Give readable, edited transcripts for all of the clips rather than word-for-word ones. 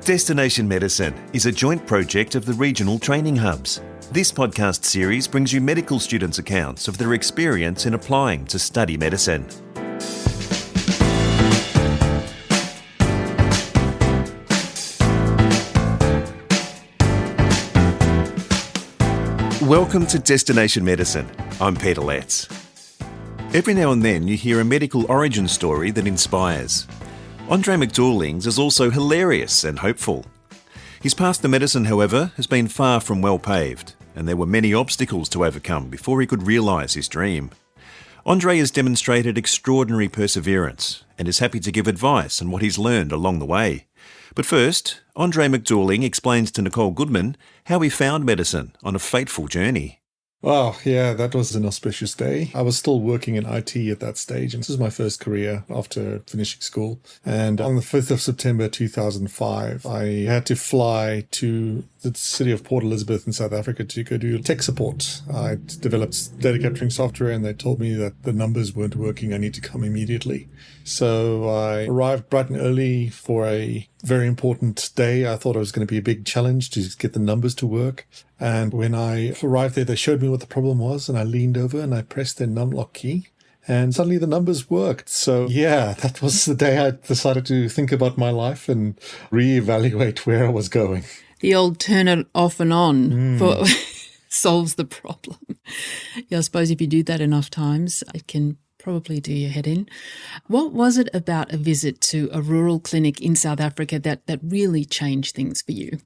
Destination Medicine is a joint project of the regional training hubs. This podcast series brings you medical students' accounts of their experience in applying to study medicine. Welcome to Destination Medicine. I'm Peter Letts. Every now and then you hear a medical origin story that inspires. Andre McDuling's is also hilarious and hopeful. His path to medicine, however, has been far from well paved, and there were many obstacles to overcome before he could realise his dream. Andre has demonstrated extraordinary perseverance and is happy to give advice on what he's learned along the way. But first, Andre McDuling explains to Nicole Goodman how he found medicine on a fateful journey. Wow, yeah, that was an auspicious day. I was still working in IT at that stage, and this was my first career after finishing school. And on the 5th of September 2005, I had to fly to the city of Port Elizabeth in South Africa to go do tech support. I developed data capturing software, and they told me that the numbers weren't working. I need to come immediately. So I arrived bright and early for a very important day. I thought it was going to be a big challenge to get the numbers to work. And when I arrived there, they showed me what the problem was, and I leaned over and I pressed the numlock key, and suddenly the numbers worked. So yeah, that was the day I decided to think about my life and reevaluate where I was going. The old turn it off and on solves the problem. Yeah, I suppose if you do that enough times, it can probably do your head in. What was it about a visit to a rural clinic in South Africa that really changed things for you?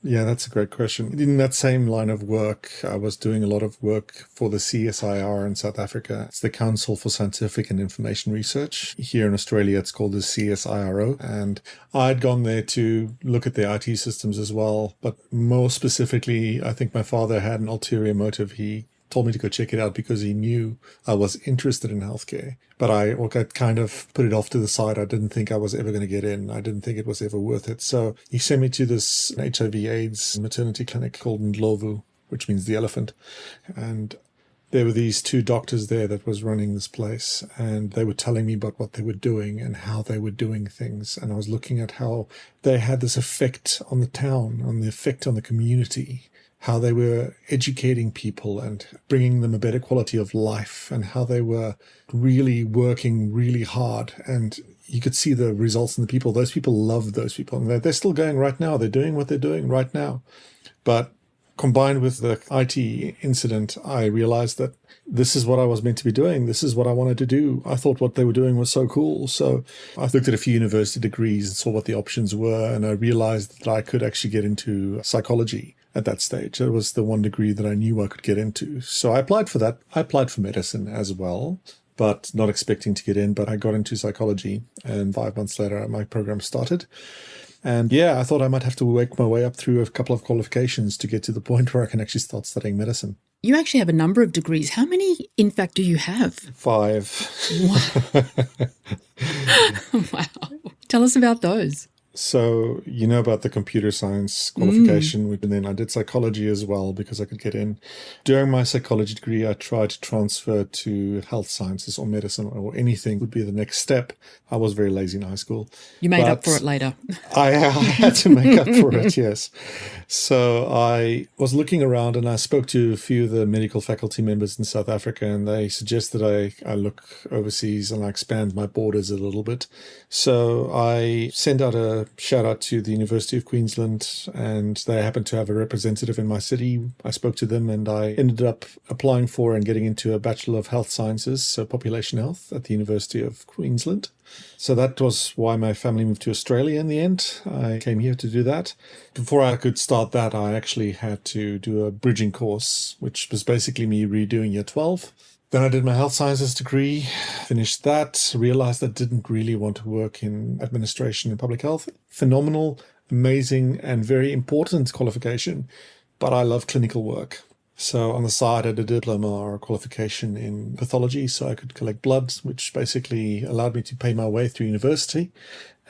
Yeah, that's a great question. In that same line of work, I was doing a lot of work for the CSIR in South Africa. It's the Council for Scientific and Information Research. Here in Australia, it's called the CSIRO. And I'd gone there to look at the IT systems as well. But more specifically, I think my father had an ulterior motive. He told me to go check it out because he knew I was interested in healthcare. But I kind of put it off to the side. I didn't think I was ever going to get in. I didn't think it was ever worth it. So he sent me to this HIV/AIDS maternity clinic called Ndlovu, which means the elephant. And there were these two doctors there that was running this place, and they were telling me about what they were doing and how they were doing things. And I was looking at how they had this effect on the town, on the effect on the community, how they were educating people and bringing them a better quality of life, and how they were really working really hard. And you could see the results in the people. Those people loved those people. And they're still going right now. They're doing what they're doing right now. But combined with the IT incident, I realized that this is what I was meant to be doing. This is what I wanted to do. I thought what they were doing was so cool. So I looked at a few university degrees and saw what the options were. And I realized that I could actually get into psychology. At that stage, it was the one degree that I knew I could get into. So I applied for that. I applied for medicine as well, but not expecting to get in. But I got into psychology, and 5 months later, my program started. And yeah, I thought I might have to work my way up through a couple of qualifications to get to the point where I can actually start studying medicine. You actually have a number of degrees. How many, in fact, do you have? 5. Wow. Tell us about those. So you know about the computer science qualification, and then I did psychology as well because I could get in. During my psychology degree, I tried to transfer to health sciences or medicine or anything would be the next step. I was very lazy in high school. You made up for it later. I had to make up for it, yes. So I was looking around and I spoke to a few of the medical faculty members in South Africa, and they suggested I look overseas and I expand my borders a little bit. So I sent out a shout out to the University of Queensland, and they happened to have a representative in my city. I spoke to them and I ended up applying for and getting into a Bachelor of Health Sciences, so Population Health at the University of Queensland. So that was why my family moved to Australia in the end. I came here to do that. Before I could start that, I actually had to do a bridging course, which was basically me redoing year 12. Then I did my health sciences degree, finished that, realized I didn't really want to work in administration and public health. Phenomenal, amazing, and very important qualification, but I love clinical work. So on the side, I did a diploma or a qualification in pathology, so I could collect blood, which basically allowed me to pay my way through university.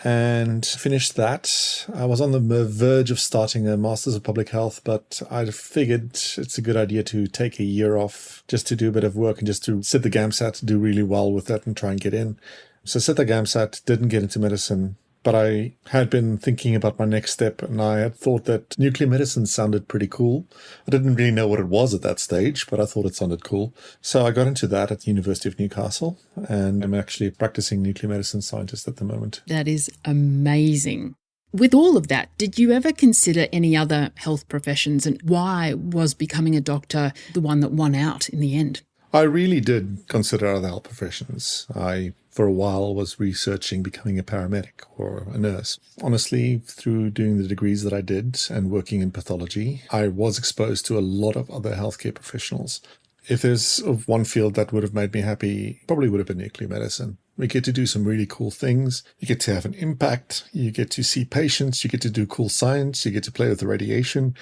And finished that. I was on the verge of starting a Masters of Public Health, but I figured it's a good idea to take a year off just to do a bit of work and just to sit the GAMSAT, do really well with that and try and get in. So I set the GAMSAT, didn't get into medicine, But I had been thinking about my next step, and I had thought that nuclear medicine sounded pretty cool. I didn't really know what it was at that stage, but I thought it sounded cool. So I got into that at the University of Newcastle, and I'm actually a practicing nuclear medicine scientist at the moment. That is amazing. With all of that, did you ever consider any other health professions, and why was becoming a doctor the one that won out in the end? I really did consider other health professions. I, for a while, was researching becoming a paramedic or a nurse. Honestly, through doing the degrees that I did and working in pathology, I was exposed to a lot of other healthcare professionals. If there's one field that would have made me happy, probably would have been nuclear medicine. We get to do some really cool things. You get to have an impact. You get to see patients. You get to do cool science. You get to play with the radiation.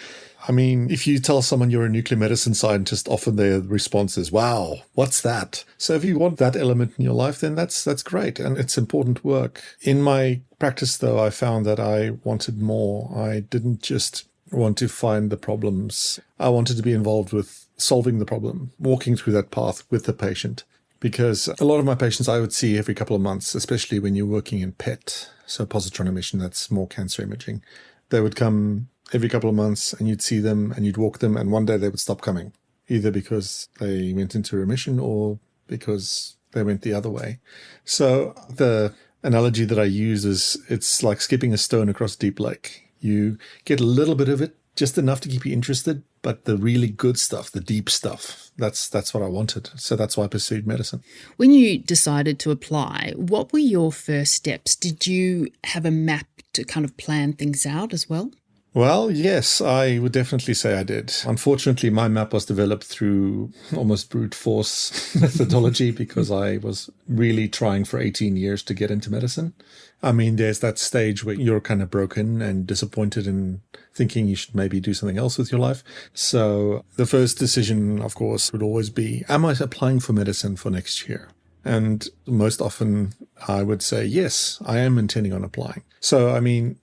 I mean, if you tell someone you're a nuclear medicine scientist, often their response is, wow, what's that? So if you want that element in your life, then that's great. And it's important work. In my practice, though, I found that I wanted more. I didn't just want to find the problems. I wanted to be involved with solving the problem, walking through that path with the patient. Because a lot of my patients I would see every couple of months, especially when you're working in PET, so positron emission, that's more cancer imaging. They would come every couple of months and you'd see them and you'd walk them, and one day they would stop coming, either because they went into remission or because they went the other way. So the analogy that I use is it's like skipping a stone across a deep lake. You get a little bit of it, just enough to keep you interested, but the really good stuff, the deep stuff, that's what I wanted. So that's why I pursued medicine. When you decided to apply, what were your first steps? Did you have a map to kind of plan things out as well? Well, yes, I would definitely say I did. Unfortunately, my map was developed through almost brute force methodology because I was really trying for 18 years to get into medicine. I mean, there's that stage where you're kind of broken and disappointed and thinking you should maybe do something else with your life. So the first decision, of course, would always be, am I applying for medicine for next year? And most often I would say, yes, I am intending on applying. So, I mean,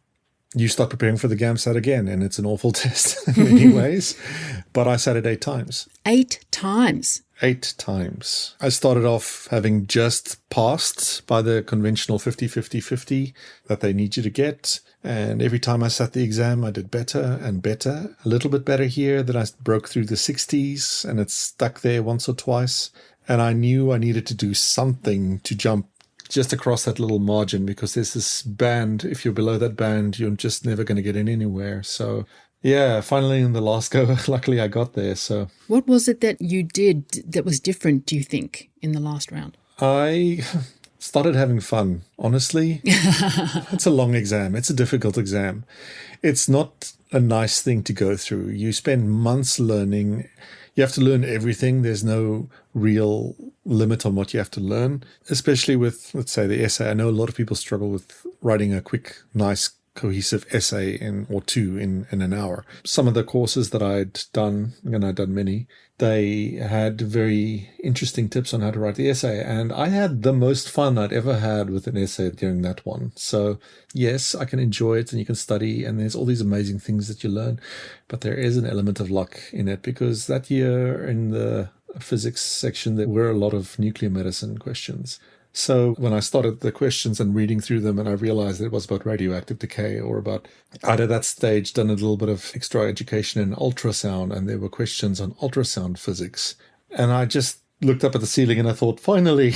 you start preparing for the GAMSAT again, and it's an awful test in many ways. But I sat it 8 times. 8 times? 8 times. I started off having just passed by the conventional 50-50-50 that they need you to get. And every time I sat the exam, I did better and better. A little bit better here. Then I broke through the 60s, and it stuck there once or twice. And I knew I needed to do something to jump just across that little margin, because there's this band. If you're below that band, you're just never going to get in anywhere. So yeah, finally in the last go, luckily I got there. So what was it that you did that was different, do you think, in the last round? I started having fun, honestly. It's a long exam. It's a difficult exam. It's not a nice thing to go through. You spend months learning. You have to learn everything. There's no real limit on what you have to learn, especially with, let's say, the essay. I know a lot of people struggle with writing a quick, nice, cohesive essay or two in an hour. Some of the courses that I'd done, and I'd done many, they had very interesting tips on how to write the essay. And I had the most fun I'd ever had with an essay during that one. So yes, I can enjoy it and you can study and there's all these amazing things that you learn. But there is an element of luck in it, because that year in the physics section, there were a lot of nuclear medicine questions. So when I started the questions and reading through them, and I realized it was about radioactive decay, or about, I'd at that stage done a little bit of extra education in ultrasound, and there were questions on ultrasound physics. And I just looked up at the ceiling and I thought, finally,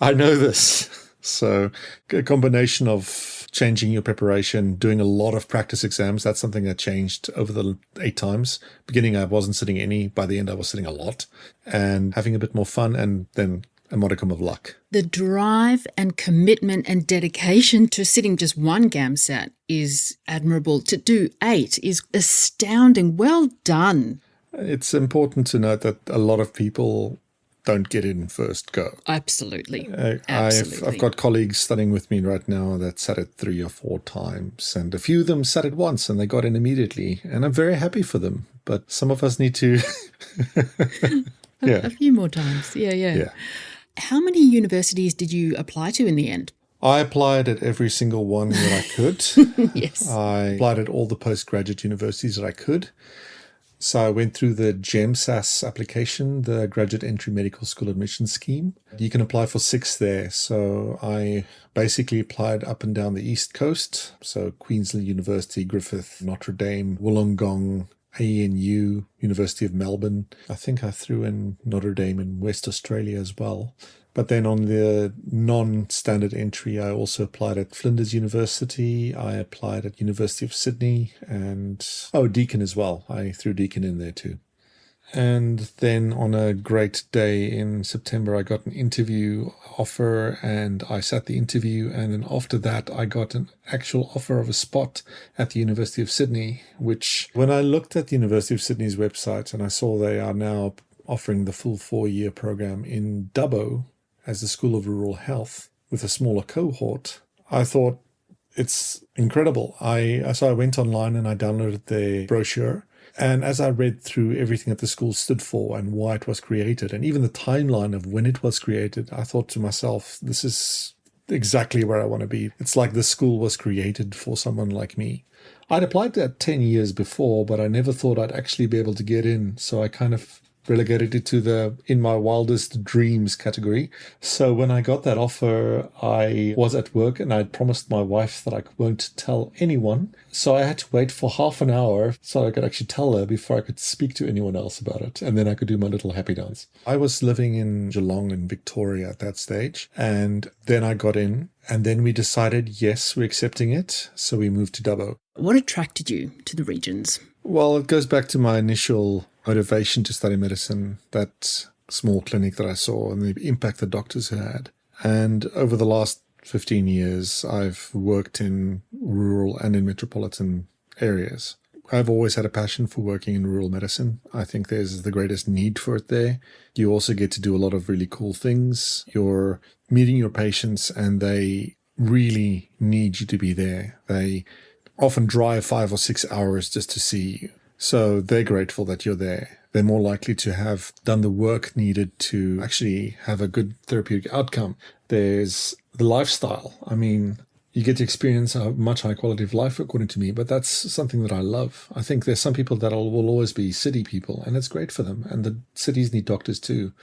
I know this. So a combination of changing your preparation, doing a lot of practice exams, that's something that changed over the 8 times. Beginning, I wasn't sitting any. By the end, I was sitting a lot. And having a bit more fun, and then a modicum of luck. The drive and commitment and dedication to sitting just one GAMSAT is admirable. To do 8 is astounding. Well done. It's important to note that a lot of people don't get in first go. Absolutely. I've got colleagues studying with me right now that sat it 3 or 4 times, and a few of them sat it once and they got in immediately, and I'm very happy for them. But some of us need to a few more times. Yeah. How many universities did you apply to in the end? I applied at every single one that I could. Yes. I applied at all the postgraduate universities that I could. So I went through the GAMSAT application, the Graduate Entry Medical School Admission Scheme. You can apply for 6 there. So I basically applied up and down the East Coast. So Queensland University, Griffith, Notre Dame, Wollongong, ANU, University of Melbourne. I think I threw in Notre Dame in West Australia as well. But then on the non-standard entry, I also applied at Flinders University. I applied at University of Sydney and, Deakin as well. I threw Deakin in there too. And then on a great day in September, I got an interview offer and I sat the interview. And then after that, I got an actual offer of a spot at the University of Sydney, which when I looked at the University of Sydney's website and I saw they are now offering the full 4-year program in Dubbo as the School of Rural Health with a smaller cohort, I thought it's incredible. So I went online and I downloaded their brochure. And as I read through everything that the school stood for and why it was created, and even the timeline of when it was created, I thought to myself, this is exactly where I want to be. It's like the school was created for someone like me. I'd applied that 10 years before, but I never thought I'd actually be able to get in. So I kind of relegated it to the in my wildest dreams category. So when I got that offer, I was at work and I'd promised my wife that I won't tell anyone. So I had to wait for half an hour so I could actually tell her before I could speak to anyone else about it. And then I could do my little happy dance. I was living in Geelong in Victoria at that stage. And then I got in and then we decided, yes, we're accepting it. So we moved to Dubbo. What attracted you to the regions? Well, it goes back to my initial motivation to study medicine, that small clinic that I saw and the impact the doctors had. And over the last 15 years, I've worked in rural and in metropolitan areas. I've always had a passion for working in rural medicine. I think there's the greatest need for it there. You also get to do a lot of really cool things. You're meeting your patients and they really need you to be there. They often drive 5 or 6 hours just to see you. So they're grateful that you're there. They're more likely to have done the work needed to actually have a good therapeutic outcome. There's the lifestyle. I mean, you get to experience a much higher quality of life, according to me, but that's something that I love. I think there's some people that will always be city people, and it's great for them. And the cities need doctors too.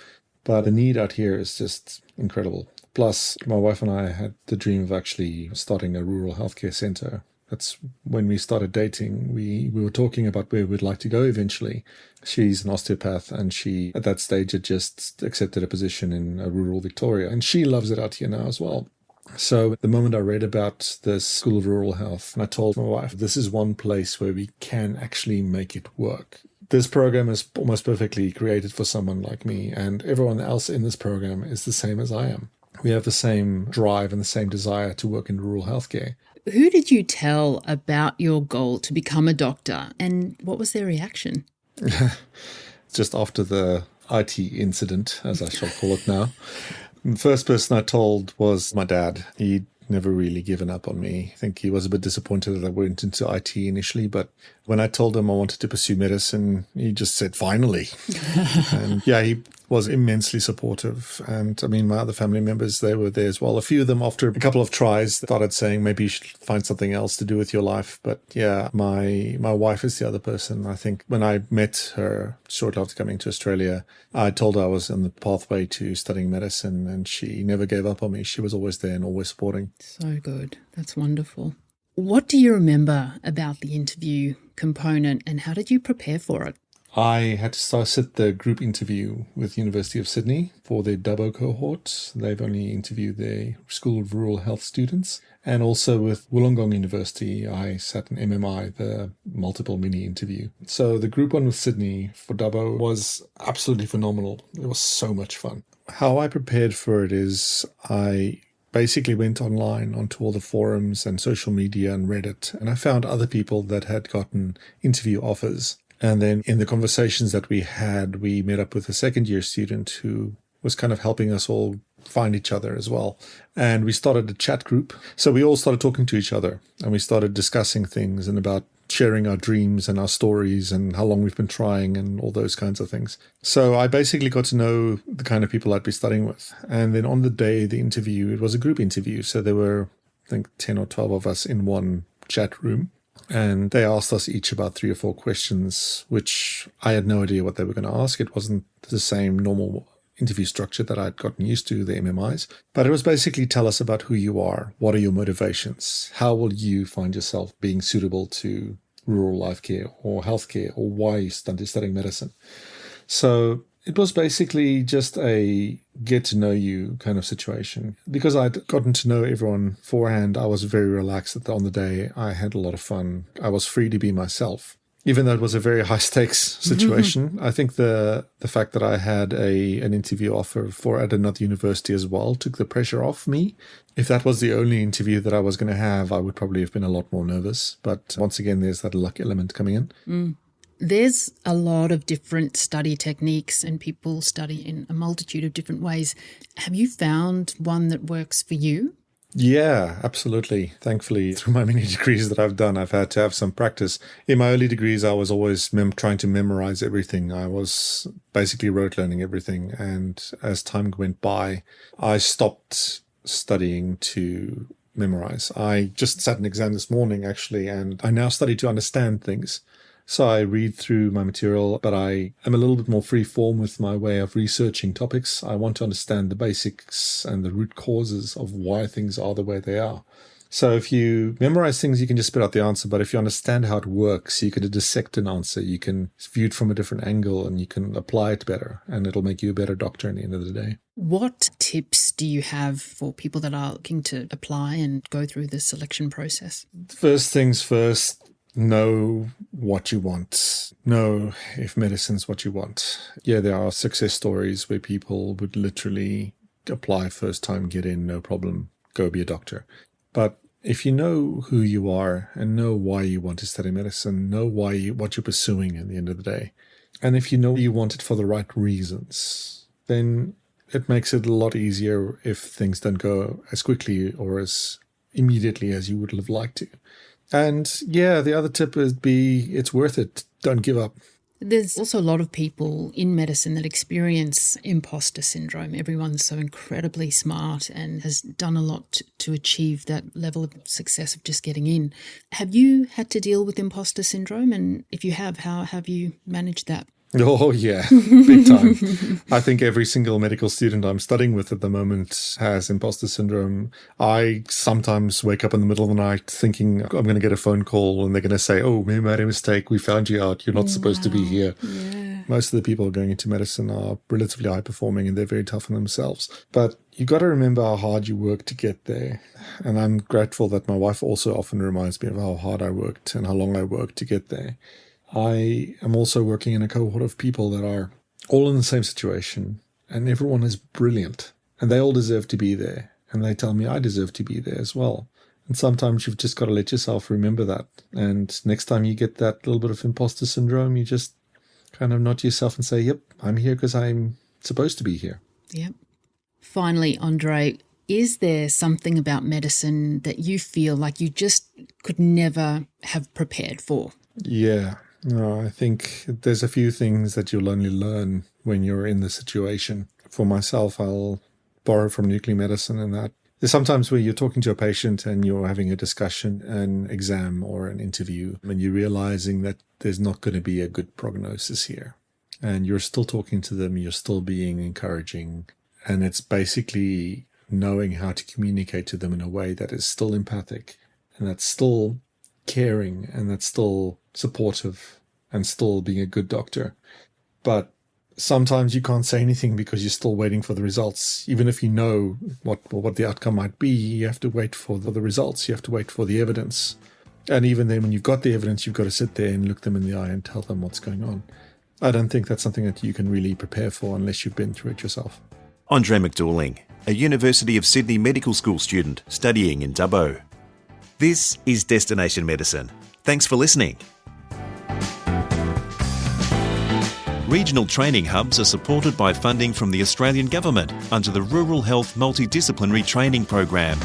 But the need out here is just incredible. Plus, my wife and I had the dream of actually starting a rural healthcare center. That's when we started dating. We were talking about where we'd like to go eventually. She's an osteopath and she, at that stage, had just accepted a position in rural Victoria. And she loves it out here now as well. So the moment I read about the School of Rural Health, and I told my wife, this is one place where we can actually make it work. This program is almost perfectly created for someone like me, and everyone else in this program is the same as I am. We have the same drive and the same desire to work in rural healthcare. Who did you tell about your goal to become a doctor, and what was their reaction? Just after the IT incident, as I shall call it now, the first person I told was my dad. He'd never really given up on me. I think he was a bit disappointed that I went into IT initially, but when I told him I wanted to pursue medicine, he just said, finally. And yeah, he was immensely supportive. And I mean, my other family members, they were there as well. A few of them, after a couple of tries, started saying, maybe you should find something else to do with your life. But yeah, my wife is the other person. I think when I met her shortly after coming to Australia, I told her I was on the pathway to studying medicine, and she never gave up on me. She was always there and always supporting. So good. That's wonderful. What do you remember about the interview component, and how did you prepare for it? I had to sit the group interview with University of Sydney for their Dubbo cohort. They've only interviewed their School of Rural Health students. And also with Wollongong University, I sat an MMI, the multiple mini interview. So the group one with Sydney for Dubbo was absolutely phenomenal. It was so much fun. How I prepared for it is I basically went online onto all the forums and social media and Reddit, and I found other people that had gotten interview offers. And then in the conversations that we had, we met up with a second year student who was kind of helping us all find each other as well. And we started a chat group. So we all started talking to each other and we started discussing things and about sharing our dreams and our stories and how long we've been trying and all those kinds of things. So I basically got to know the kind of people I'd be studying with. And then on the day, the interview, it was a group interview. So there were, I think, 10 or 12 of us in one chat room. And they asked us each about 3 or 4 questions, which I had no idea what they were going to ask. It wasn't the same normal interview structure that I'd gotten used to, the MMIs. But it was basically tell us about who you are. What are your motivations? How will you find yourself being suitable to rural life care or healthcare, or why you studying medicine? So it was basically just a get to know you kind of situation. Because I'd gotten to know everyone beforehand, I was very relaxed on the day. I had a lot of fun. I was free to be myself. Even though it was a very high-stakes situation, I think the fact that I had an interview offer at another university as well took the pressure off me. If that was the only interview that I was going to have, I would probably have been a lot more nervous. But once again, there's that luck element coming in. There's a lot of different study techniques and people study in a multitude of different ways. Have you found one that works for you? Yeah, absolutely. Thankfully, through my many degrees that I've done, I've had to have some practice. In my early degrees, I was always trying to memorize everything. I was basically rote learning everything. And as time went by, I stopped studying to memorize. I just sat an exam this morning, actually, and I now study to understand things. So I read through my material, but I am a little bit more free form with my way of researching topics. I want to understand the basics and the root causes of why things are the way they are. So if you memorize things, you can just spit out the answer. But if you understand how it works, you can dissect an answer. You can view it from a different angle and you can apply it better. And it'll make you a better doctor at the end of the day. What tips do you have for people that are looking to apply and go through the selection process? First things first. Know what you want. Know if medicine's what you want. Yeah, there are success stories where people would literally apply first time, get in, no problem, go be a doctor. But if you know who you are and know why you want to study medicine, know what you're pursuing at the end of the day, and if you know you want it for the right reasons, then it makes it a lot easier if things don't go as quickly or as immediately as you would have liked to. And yeah, the other tip would be it's worth it. Don't give up. There's also a lot of people in medicine that experience imposter syndrome. Everyone's so incredibly smart and has done a lot to achieve that level of success of just getting in. Have you had to deal with imposter syndrome? And if you have, how have you managed that? Oh, yeah, big time. I think every single medical student I'm studying with at the moment has imposter syndrome. I sometimes wake up in the middle of the night thinking I'm going to get a phone call and they're going to say, oh, we made a mistake. We found you out. You're not supposed to be here. Yeah. Most of the people going into medicine are relatively high performing and they're very tough on themselves. But you got to remember how hard you work to get there. And I'm grateful that my wife also often reminds me of how hard I worked and how long I worked to get there. I am also working in a cohort of people that are all in the same situation and everyone is brilliant and they all deserve to be there. And they tell me I deserve to be there as well. And sometimes you've just got to let yourself remember that. And next time you get that little bit of imposter syndrome, you just kind of nod to yourself and say, yep, I'm here because I'm supposed to be here. Yep. Finally, Andre, is there something about medicine that you feel like you just could never have prepared for? Yeah. No, I think there's a few things that you'll only learn when you're in the situation. For myself, I'll borrow from nuclear medicine and that. There's sometimes where you're talking to a patient and you're having a discussion, an exam or an interview, and you're realizing that there's not going to be a good prognosis here. And you're still talking to them, you're still being encouraging. And it's basically knowing how to communicate to them in a way that is still empathic and that's still caring and that's still supportive and still being a good doctor. But sometimes you can't say anything because you're still waiting for the results. Even if you know what the outcome might be, you have to wait for the results. You have to wait for the evidence. And even then, when you've got the evidence, you've got to sit there and look them in the eye and tell them what's going on. I don't think that's something that you can really prepare for unless you've been through it yourself. Andre McDuling, a University of Sydney Medical School student studying in Dubbo. This is Destination Medicine. Thanks for listening. Regional training hubs are supported by funding from the Australian Government under the Rural Health Multidisciplinary Training Program.